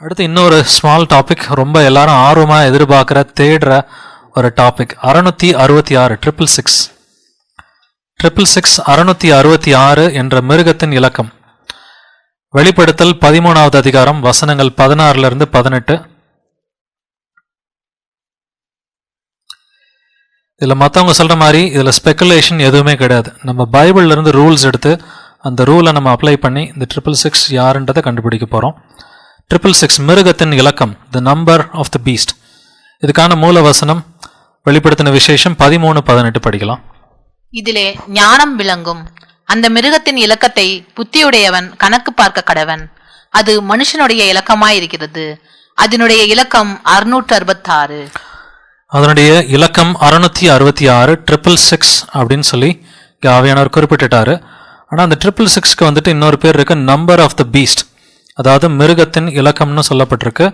அடுத்து இன்னொரு small topic, ரொம்ப எல்லாரும் ஆர்வமாக எதிர்பார்க்குற தேடுற ஒரு டாபிக். 666 666 என்ற மிருகத்தின் இலக்கம். வெளிப்படுத்தல் 13வது அதிகாரம் வசனங்கள் 16 18. இதில் மற்றவங்க சொல்கிற மாதிரி இதில் ஸ்பெகுலேஷன் எதுவுமே கிடையாது. நம்ம பைபிள்ல இருந்து ரூல்ஸ் எடுத்து அந்த ரூலை நம்ம அப்ளை பண்ணி இந்த 666 யாருன்றதை கண்டுபிடிக்க போகிறோம். 666 மிருகத்தின் இலக்கம், the number of the beast. இதுக்கான மூல வசனம் வெளிப்படுத்தின விசேஷம் 13:18 படிக்கலாம். இதிலே ஞானம் விளங்கும். அந்த மிருகத்தின் இலக்கத்தை புத்தியுடையவன் கணக்கு பார்க்க கடவன். அது மனுஷனுடைய இலக்கமாயிருக்கிறது. அதனுடைய இலக்கம் 666. அதனுடைய இலக்கம் 666 666 அப்படின்னு சொல்லி ஆவியானவர் குறிப்பிட்டுட்டாரு. ஆனால் அந்த 666க்கு வந்துட்டு இன்னொரு பேர் இருக்கு, நம்பர் ஆஃப் த பீஸ்ட். அதாவது மிருகத்தின் இலக்கம்னு சொல்லப்பட்டிருக்கு.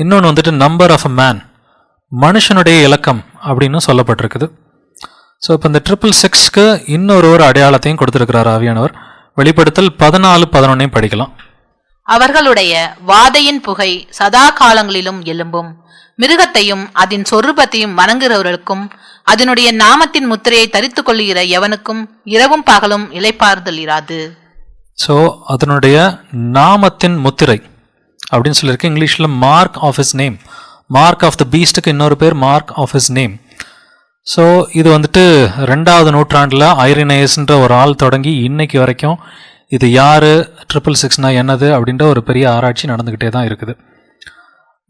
இன்னொன்று வந்துட்டு நம்பர் ஆஃப் அ மேன், மனுஷனுடைய இலக்கம் அப்படின்னு சொல்லப்பட்டிருக்குது. ஸோ இப்போ இந்த 666க்கு இன்னொரு அடையாளத்தையும் கொடுத்துருக்கிறார் ஆவியானவர். வெளிப்படுத்தல் 14:11 படிக்கலாம். அவர்களுடைய வாதையின் புகை சதா காலங்களிலும் எழும்பும். மிருகத்தையும் அதன் சொரூபத்தையும் வணங்குகிறவர்களுக்கும் அதனுடைய நாமத்தின் முத்திரையை தரித்து கொள்ளுகிற எவனுக்கும் இரவும் பகலும் இளைப்பாறுதல் இராது. ஸோ அதனுடைய நாமத்தின் முத்திரை அப்படின்னு சொல்லியிருக்கு. இங்கிலீஷில் mark of his name. Mark of the பீஸ்டுக்கு இன்னொரு பேர் mark of his name. So இது வந்துட்டு 2வது நூற்றாண்டில் ஐரினேயஸ்ன்ற ஒரு ஆள் தொடங்கி இன்னைக்கு வரைக்கும் இது யார், 666னா என்னது அப்படின்ற ஒரு பெரிய ஆராய்ச்சி நடந்துக்கிட்டே தான் இருக்குது.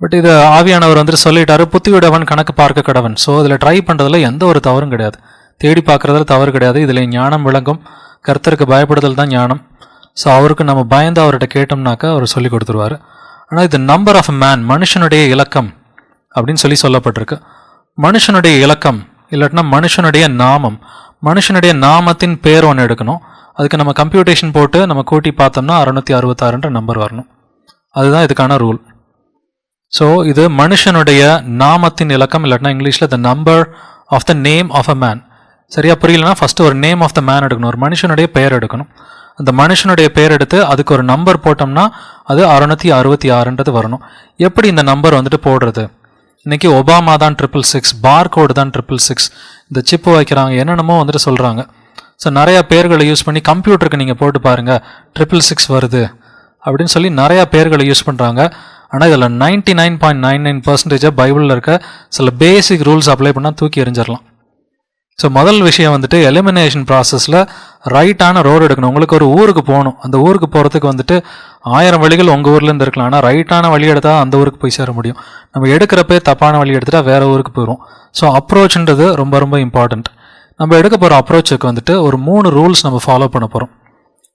பட் இது ஆவியானவர் வந்துட்டு சொல்லிட்டாரு, புத்தியுடையவன் கணக்கு பார்க்க கடவன். ஸோ இதில் ட்ரை பண்ணுறதுல எந்த ஒரு தவறும் கிடையாது, தேடி பார்க்குறதுல தவறு கிடையாது. இதில் ஞானம் விளங்கும். கர்த்தருக்கு பயப்படுதல் தான் ஞானம். ஸோ அவருக்கு நம்ம பயந்து அவர்கிட்ட கேட்டோம்னாக்கா அவர் சொல்லி கொடுத்துருவார். ஆனால் இது நம்பர் ஆஃப் மேன், மனுஷனுடைய இலக்கம் அப்படின்னு சொல்லப்பட்டிருக்கு. மனுஷனுடைய இலக்கம் இல்லாட்டினா மனுஷனுடைய நாமம், மனுஷனுடைய நாமத்தின் பேர் ஒன்று எடுக்கணும். அதுக்கு நம்ம கம்ப்யூட்டேஷன் போட்டு நம்ம கூட்டி பார்த்தோம்னா 666 நம்பர் வரணும். அதுதான் இதுக்கான ரூல். ஸோ இது மனுஷனுடைய நாமத்தின் இலக்கம், இல்லாட்டினா இங்கிலீஷில் the number of the name of a man. சரியா புரியலன்னா ஃபஸ்ட்டு ஒரு நேம் ஆஃப் த மேன் எடுக்கணும், ஒரு மனுஷனுடைய பெயர் எடுக்கணும். அந்த மனுஷனுடைய பேர் எடுத்து அதுக்கு ஒரு நம்பர் போட்டோம்னா அது 666 வரணும். எப்படி இந்த நம்பர் வந்துட்டு போடுறது? இன்னைக்கு ஒபாமா தான் 666, பார்கோடு தான் 666, இந்த சிப்பு வைக்கிறாங்க, என்னென்னமோ வந்துட்டு சொல்கிறாங்க. ஸோ நிறையா பேர்களை யூஸ் பண்ணி கம்ப்யூட்டருக்கு நீங்கள் போட்டு பாருங்கள் 666 வருது அப்படின்னு சொல்லி நிறையா பேர்களை யூஸ் பண்ணுறாங்க. ஆனால் இதில் 99.99% பைபிளில் இருக்க சில பேசிக் ரூல்ஸ் அப்ளை பண்ணால் தூக்கி எறிஞ்சிடலாம். ஸோ முதல் விஷயம் வந்துட்டு எலிமினேஷன் ப்ராசஸில் ரைட்டான ரோடு எடுக்கணும். உங்களுக்கு ஒரு ஊருக்கு போகணும், அந்த ஊருக்கு போகிறதுக்கு வந்துட்டு 1000 வழிகள் உங்கள் ஊர்லேருந்து இருக்கலாம். ஆனால் ரைட்டான வழி எடுத்தால் அந்த ஊருக்கு போய் சேர முடியும். நம்ம எடுக்கிறப்பே தப்பான வழி எடுத்துட்டா வேறு ஊருக்கு போயிடும். ஸோ அப்ரோச்ன்றது ரொம்ப ரொம்ப இம்பார்ட்டண்ட். நம்ம எடுக்க போகிற அப்ரோச்சுக்கு வந்துட்டு ஒரு 3 ரூல்ஸ் நம்ம ஃபாலோ பண்ண போகிறோம்.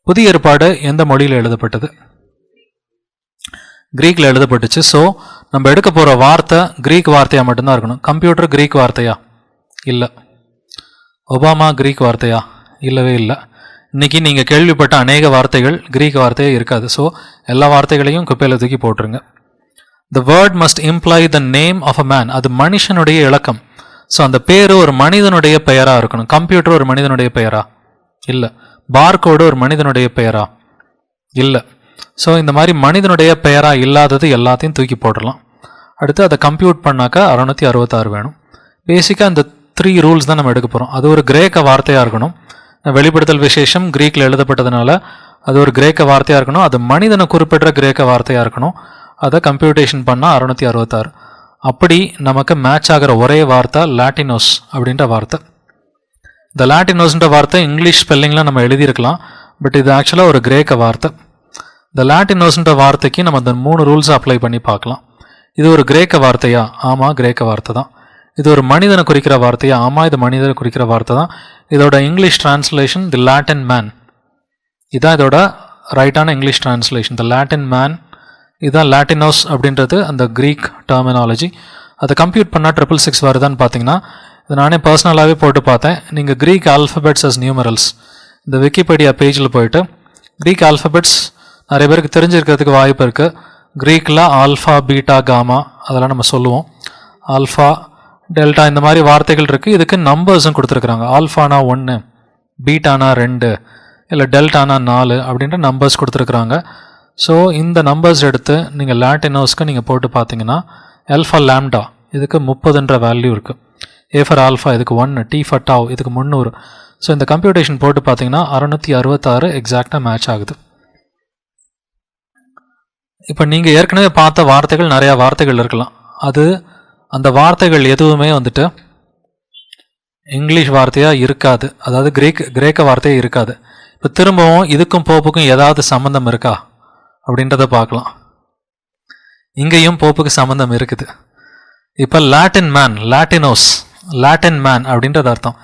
புதிய ஏற்பாடு எந்த மொழியில் எழுதப்பட்டது? கிரீக்கில் எழுதப்பட்டுச்சு. ஸோ நம்ம எடுக்க போகிற வார்த்தை கிரீக் வார்த்தையாக மட்டும்தான் இருக்கணும். கம்ப்யூட்டர் கிரீக் வார்த்தையா? இல்லை. ஒபாமா கிரீக் வார்த்தையா? இல்லவே இல்லை. இன்றைக்கி நீங்கள் கேள்விப்பட்ட அநேக வார்த்தைகள் கிரீக் வார்த்தையே இருக்காது. ஸோ எல்லா வார்த்தைகளையும் குப்பையில் தூக்கி போட்டுருங்க. The word must imply the name of a man. அது மனுஷனுடைய இலக்கம். ஸோ அந்த பேர் ஒரு மனிதனுடைய பெயராக இருக்கணும். கம்ப்யூட்டர் ஒரு மனிதனுடைய பெயரா? இல்லை. பார்கோடு ஒரு மனிதனுடைய பெயரா? இல்லை. ஸோ இந்த மாதிரி மனிதனுடைய பெயராக இல்லாதது எல்லாத்தையும் தூக்கி போடலாம். அடுத்து அதை கம்ப்யூட் பண்ணாக்கா 666 வேணும். பேசிக்காக இந்த 3 ரூல்ஸ் தான் நம்ம எடுக்க போகிறோம். அது ஒரு கிரேக்க வார்த்தையாக இருக்கணும். வெளிப்படுத்தல் விசேஷம் கிரீக்கில் எழுதப்பட்டதுனால அது ஒரு கிரேக்க வார்த்தையாக இருக்கணும். அது மனிதனை குறிப்பிடுற கிரேக்க வார்த்தையாக இருக்கணும். அதை கம்ப்யூட்டேஷன் பண்ணால் 666. அப்படி நமக்கு மேட்ச் ஆகிற ஒரே வார்த்தை லாட்டினோஸ் அப்படின்ற வார்த்தை. இந்த லாட்டினோஸ்ன்ற வார்த்தை இங்கிலீஷ் ஸ்பெல்லிங்கில் நம்ம எழுதியிருக்கலாம். பட் இது ஆக்சுவலாக ஒரு கிரேக்க வார்த்தை. இந்த லாட்டினோஸ்ன்ற வார்த்தைக்கு நம்ம அந்த 3 ரூல்ஸை அப்ளை பண்ணி பார்க்கலாம். இது ஒரு கிரேக்க வார்த்தையா? ஆமாம், கிரேக்க வார்த்தை தான். இது ஒரு மனிதனை குறிக்கிற வார்த்தையா? ஆமாம், இது மனிதனை குறிக்கிற வார்த்தை தான். இதோட English translation the Latin man. இதுதான் இதோட ரைட்டான English translation, the Latin man. இதுதான் லாட்டினோஸ் அப்படின்றது அந்த கிரீக் டெர்மினாலஜி. அதை கம்ப்யூட் பண்ணால் 666 வருதான்னு பார்த்தீங்கன்னா இது நானே பர்சனலாகவே போட்டு பார்த்தேன். நீங்கள் கிரீக் ஆல்ஃபபெட்ஸ் அஸ் நியூமரல்ஸ் இந்த விக்கிபீடியா பேஜில் போயிட்டு கிரீக் ஆல்ஃபபெட்ஸ் நிறைய பேருக்கு தெரிஞ்சிருக்கிறதுக்கு வாய்ப்பு இருக்குது. கிரீக்கில் ஆல்ஃபா, பீட்டா, காமா அதெல்லாம் நம்ம சொல்லுவோம். ஆல்ஃபா, டெல்டா இந்த மாதிரி வார்த்தைகள் இருக்குது. இதுக்கு நம்பர்ஸும் கொடுத்துருக்குறாங்க. ஆல்ஃபானா 1, பீட்டானா 2, இல்லை டெல்டானா 4 அப்படின்ற நம்பர்ஸ் கொடுத்துருக்குறாங்க. ஸோ இந்த நம்பர்ஸ் எடுத்து நீங்கள் லாட்டினோஸ்க்கு நீங்கள் போட்டு பார்த்தீங்கன்னா எல்ஃபா லாம்டா இதுக்கு 30ன்ற வேல்யூ இருக்குது, ஏ ஃபார் ஆல்ஃபா இதுக்கு 1, டி ஃபார் டாவ் இதுக்கு 300. ஸோ இந்த கம்ப்யூட்டேஷன் போட்டு பார்த்தீங்கன்னா 666 எக்ஸாக்டாக மேட்ச் ஆகுது. இப்போ நீங்கள் ஏற்கனவே பார்த்த வார்த்தைகள் நிறையா வார்த்தைகள் இருக்கலாம், அது அந்த வார்த்தைகள் எதுவுமே வந்துட்டு இங்கிலீஷ் வார்த்தையாக இருக்காது, அதாவது கிரேக்க வார்த்தையாக இருக்காது. இப்போ திரும்பவும் இதுக்கும் போப்புக்கும் ஏதாவது சம்மந்தம் இருக்கா அப்படின்றத பார்க்கலாம். இங்கேயும் போப்புக்கு சம்மந்தம் இருக்குது. இப்போ லாட்டின் மேன், லாட்டினோஸ், லாட்டின் மேன் அப்படின்றது அர்த்தம்.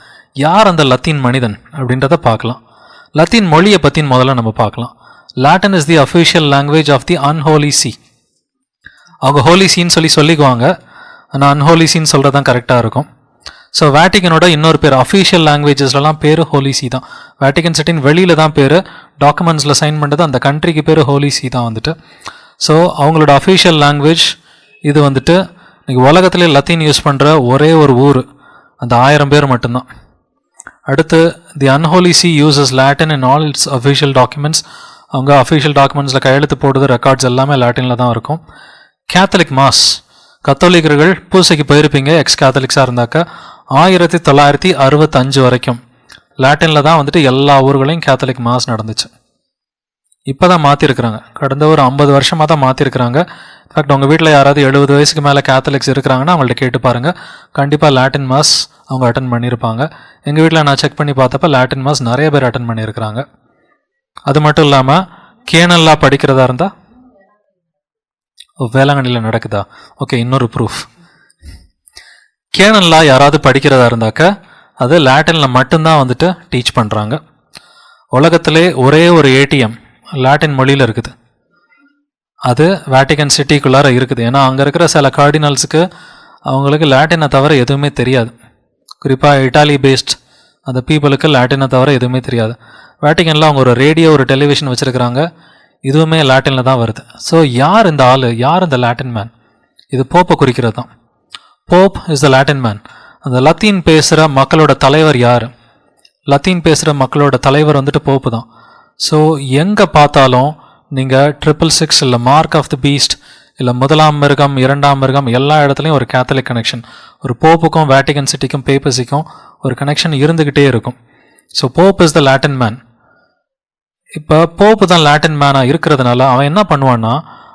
யார் அந்த லத்தீன் மனிதன் அப்படின்றத பார்க்கலாம். லத்தீன் மொழியை பற்றி முதல்ல நம்ம பார்க்கலாம். Latin is the official language of the unholy see. அவங்க ஹோலி சீன்னு சொல்லிக்குவாங்க, ஆனால் அன்ஹோலி சீன்னு சொல்கிறது தான் கரெக்டாக இருக்கும். ஸோ வேட்டிகனோட இன்னொரு பேர் அஃபிஷியல் லாங்குவேஜஸ்லாம் பேர் ஹோலி சி தான். வேட்டிகன் சிட்டின் வெளியில் தான் பேர், டாக்குமெண்ட்ஸில் சைன் பண்ணுறது அந்த கண்ட்ரிக்கு பேர் ஹோலி சி தான் வந்துட்டு. ஸோ அவங்களோட அஃபிஷியல் லாங்குவேஜ் இது வந்துட்டு இன்றைக்கி உலகத்திலே லத்தீன் யூஸ் பண்ணுற ஒரே ஒரு ஊர், அந்த 1000 பேர் மட்டும்தான். அடுத்து the unholy see uses Latin in all its official documents. அவங்க அஃபிஷியல் டாக்குமெண்ட்ஸில் கையெழுத்து போடுறது ரெக்கார்ட்ஸ் எல்லாமே லாட்டினில் தான் இருக்கும். கேத்தலிக் மாஸ், கத்தோலிக்கர்கள் பூசைக்கு போயிருப்பீங்க எக்ஸ் கேத்தலிக்ஸாக இருந்தாக்கா. 1965 வரைக்கும் லாட்டினில் தான் வந்துட்டு எல்லா ஊர்களையும் கேத்தலிக் மாஸ் நடந்துச்சு. இப்போ தான் மாற்றிருக்கிறாங்க, கடந்த ஒரு 50 வருஷமாக தான் மாற்றிருக்கிறாங்க. இன்ஃபேக்ட் உங்கள் வீட்டில் யாராவது 70 வயசுக்கு மேலே கேத்தலிக்ஸ் இருக்கிறாங்கன்னா அவங்கள்ட்ட கேட்டு பாருங்கள், கண்டிப்பாக லாட்டின் மாஸ் அவங்க அட்டன் பண்ணியிருப்பாங்க. எங்கள் வீட்டில் நான் செக் பண்ணி பார்த்தப்ப லாட்டின் மாஸ் நிறைய பேர் அட்டன் பண்ணியிருக்கிறாங்க. அது மட்டும் இல்லாமல் கேனல்லா படிக்கிறதா இருந்தால் வேளாங்கண்ணியில் நடக்குதா? ஓகே, இன்னொரு ப்ரூஃப். கேனல்லா யாராவது படிக்கிறதா இருந்தாக்க அது லாட்டினில் மட்டும்தான் வந்துட்டு டீச் பண்ணுறாங்க. உலகத்திலே ஒரே ஒரு ஏடிஎம் லாட்டின் மொழியில் இருக்குது, அது வேட்டிகன் சிட்டிக்குள்ளார இருக்குது. ஏன்னா அங்கே இருக்கிற சில கார்டினல்ஸுக்கு அவங்களுக்கு லாட்டினை தவிர எதுவுமே தெரியாது. குறிப்பாக இட்டாலி பேஸ்ட் அந்த பீப்புளுக்கு லாட்டினை தவிர எதுவுமே தெரியாது. வேட்டிகனில் அவங்க ஒரு ரேடியோ, ஒரு டெலிவிஷன் வச்சுருக்கிறாங்க, இதுவுமே லாட்டினில் தான் வருது. ஸோ யார் இந்த ஆள், யார் இந்த லாட்டின் மேன்? இது போப்பை குறிக்கிறது தான். Pope is the Latin man. அந்த லத்தீன் பேசுகிற மக்களோட தலைவர் யார்? லத்தீன் பேசுகிற மக்களோட தலைவர் வந்துட்டு போப்பு தான். ஸோ எங்கே பார்த்தாலும் நீங்கள் 666 இல்லை மார்க் ஆஃப் தி பீஸ்ட் இல்லை முதலாம் மிருகம், இரண்டாம் மிருகம், எல்லா இடத்துலையும் ஒரு கேத்தலிக் கனெக்ஷன், ஒரு போப்புக்கும் வேட்டிகன் சிட்டிக்கும் பேப்பசிக்கும் ஒரு கனெக்ஷன் இருந்துக்கிட்டே இருக்கும். So Pope is the Latin man. இப்போ போப்பு தான் லாட்டின் மேனாக இருக்கிறதுனால அவன் என்ன பண்ணுவான்னா,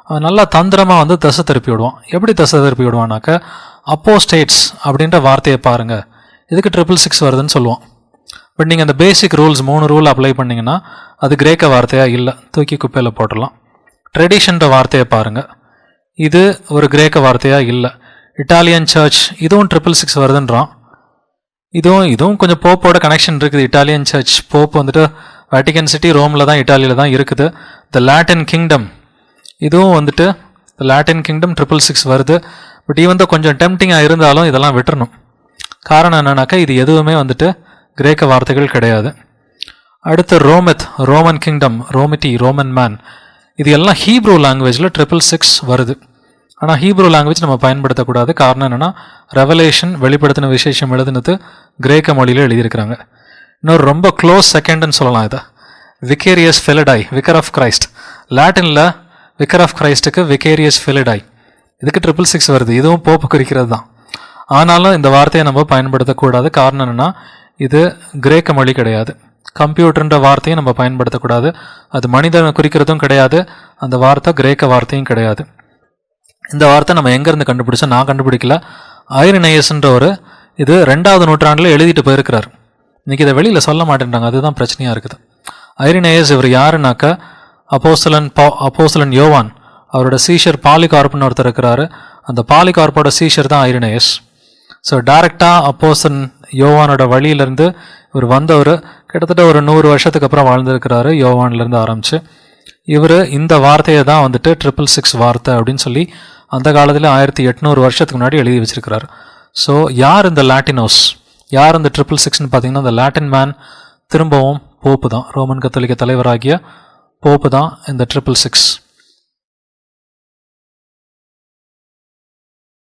அவன் நல்லா தந்திரமாக வந்து தசை திருப்பி விடுவான். எப்படி தசை திருப்பி விடுவான்னாக்க, அப்போஸ்டேட்ஸ் அப்படின்ற வார்த்தையை பாருங்கள், இதுக்கு 666 வருதுன்னு சொல்லுவான். பட் நீங்கள் அந்த பேசிக் ரூல்ஸ் 3 ரூல் அப்ளை பண்ணிங்கன்னா அது கிரேக்க வார்த்தையாக இல்லை, தூக்கி குப்பையில் போட்டுடலாம். ட்ரெடிஷன்ற வார்த்தையை பாருங்கள், இது ஒரு கிரேக்க வார்த்தையாக இல்லை. இட்டாலியன் சர்ச் இதுவும் 666 வருதுன்றான். இதுவும் கொஞ்சம் போப்போட கனெக்ஷன் இருக்குது. இட்டாலியன் சர்ச் போப் வந்துட்டு வேட்டிகன் சிட்டி ரோமில் தான், இட்டாலியில் தான் இருக்குது. த லாட்டின் கிங்டம் இதுவும் வந்துட்டு த லாட்டின் கிங்டம் 666 வருது. பட் ஈவன் தான் கொஞ்சம் டெம்டிங்காக இருந்தாலும் இதெல்லாம் விட்டுறணும். காரணம் என்னன்னாக்கா இது எதுவுமே வந்துட்டு கிரேக்க வார்த்தைகள் கிடையாது. அடுத்து ரோமன் கிங்டம், ரோமிட்டி, ரோமன் மேன், இது எல்லாம் ஹீப்ரூ லாங்குவேஜில் 666 வருது. ஆனால் ஹீப்ரூ லாங்குவேஜ் நம்ம பயன்படுத்தக்கூடாது. காரணம் என்னென்னா ரெவலேஷன் வெளிப்படுத்தின விசேஷம் எழுதுனது கிரேக்க மொழியில் எழுதியிருக்கிறாங்க. இன்னொரு ரொம்ப க்ளோஸ் செகண்ட்னு சொல்லலாம் இதை, விகேரியஸ் ஃபெலிடாய், விக்கர் ஆஃப் கிரைஸ்ட். லாட்டினில் விக்கர் ஆஃப் கிரைஸ்ட்டுக்கு விகேரியஸ் ஃபெலிடாய், இதுக்கு 666 வருது. இதுவும் போப்பு குறிக்கிறது தான். ஆனாலும் இந்த வார்த்தையை நம்ம பயன்படுத்தக்கூடாது. காரணம் என்னென்னா இது கிரேக்க மொழி கிடையாது. கம்ப்யூட்டர்ன்ற வார்த்தையும் நம்ம பயன்படுத்தக்கூடாது, அது மனிதனை குறிக்கிறதும் கிடையாது. அந்த வார்த்தை கிரேக்க வார்த்தையும் கிடையாது. இந்த வார்த்தை நம்ம எங்கேருந்து கண்டுபிடிச்சோம்? நான் கண்டுபிடிக்கல, ஐரினேயஸ்ன்ற ஒரு இது 2ஆவது நூற்றாண்டில் எழுதிட்டு போயிருக்கிறார். இன்றைக்கி இதை வெளியில் சொல்ல மாட்டேன்றாங்க, அதுதான் பிரச்சனையாக இருக்குது. ஐரினேயஸ் இவர் யாருனாக்க அப்போஸ்தலன் யோவான், அவரோட சீஷர் பாலிகார்ப்னு ஒருத்தர் இருக்கிறாரு. அந்த பாலிகார்ப்போட சீஷர் தான் ஐரினேயஸ். ஸோ டைரெக்டாக அப்போஸ்தலன் யோவானோட வழியிலேருந்து இவர் வந்தவர். கிட்டத்தட்ட ஒரு 100 வருஷத்துக்கு அப்புறம் வாழ்ந்துருக்கிறாரு யோவான்லேருந்து ஆரம்பித்து. இவர் இந்த வார்த்தையை தான் வந்துட்டு 666 வார்த்தை அப்படின்னு சொல்லி அந்த காலத்தில் 1800 வருஷத்துக்கு முன்னாடி எழுதி வச்சிருக்கிறார். ஸோ யார் இந்த லாட்டினோஸ், யார் இந்த 666ன்னு பார்த்தீங்கன்னா இந்த லாட்டின் மேன் திரும்பவும் போப்பு தான், ரோமன் கத்தோலிக்க தலைவராகிய போப்பு தான் இந்த 666.